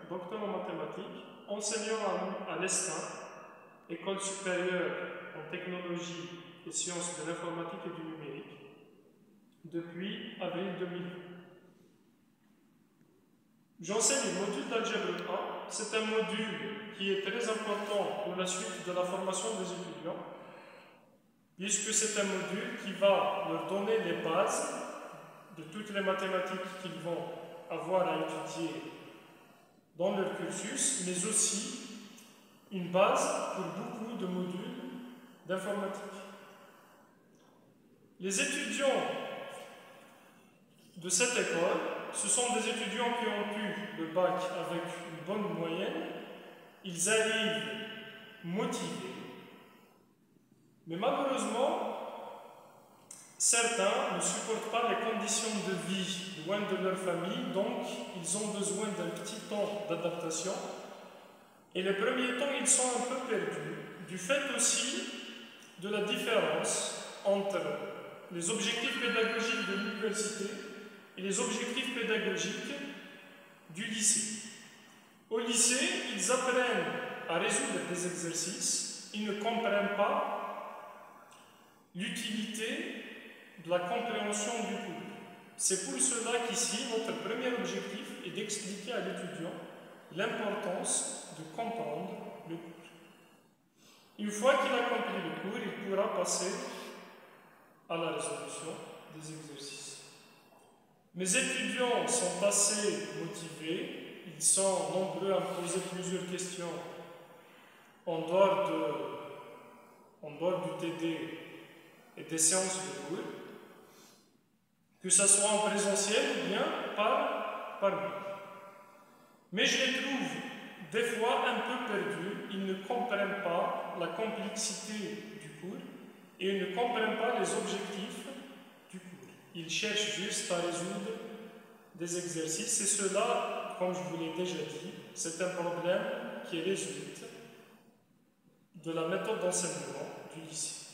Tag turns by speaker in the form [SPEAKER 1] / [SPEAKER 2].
[SPEAKER 1] docteur en mathématiques, enseignant à l'ESTIN, École supérieure en technologie et sciences de l'informatique et du numérique, depuis avril 2000. J'enseigne le module d'algèbre 1. C'est un module qui est très important pour la suite de la formation des étudiants, puisque c'est un module qui va leur donner les bases de toutes les mathématiques qu'ils vont avoir à étudier dans leur cursus, mais aussi une base pour beaucoup de modules d'informatique. Les étudiants de cette école, ce sont des étudiants qui ont eu le bac avec une bonne moyenne. Ils arrivent motivés. Mais malheureusement, certains ne supportent pas les conditions de vie loin de leur famille, donc ils ont besoin d'un petit temps d'adaptation. Et les premiers temps, ils sont un peu perdus, du fait aussi de la différence entre les objectifs pédagogiques de l'université et les objectifs pédagogiques du lycée. Au lycée, ils apprennent à résoudre des exercices, ils ne comprennent pas l'utilité de la compréhension du cours. C'est pour cela qu'ici, notre premier objectif est d'expliquer à l'étudiant l'importance de comprendre le cours. Une fois qu'il a compris le cours, il pourra passer à la résolution des exercices. Mes étudiants sont assez motivés, ils sont nombreux à me poser plusieurs questions en dehors du TD et des séances de cours, que ce soit en présentiel ou bien par mail. Mais je les trouve des fois un peu perdus, ils ne comprennent pas la complexité du cours et ils ne comprennent pas les objectifs du cours. Ils cherchent juste à résoudre des exercices et cela, comme je vous l'ai déjà dit, c'est un problème qui résulte de la méthode d'enseignement du lycée.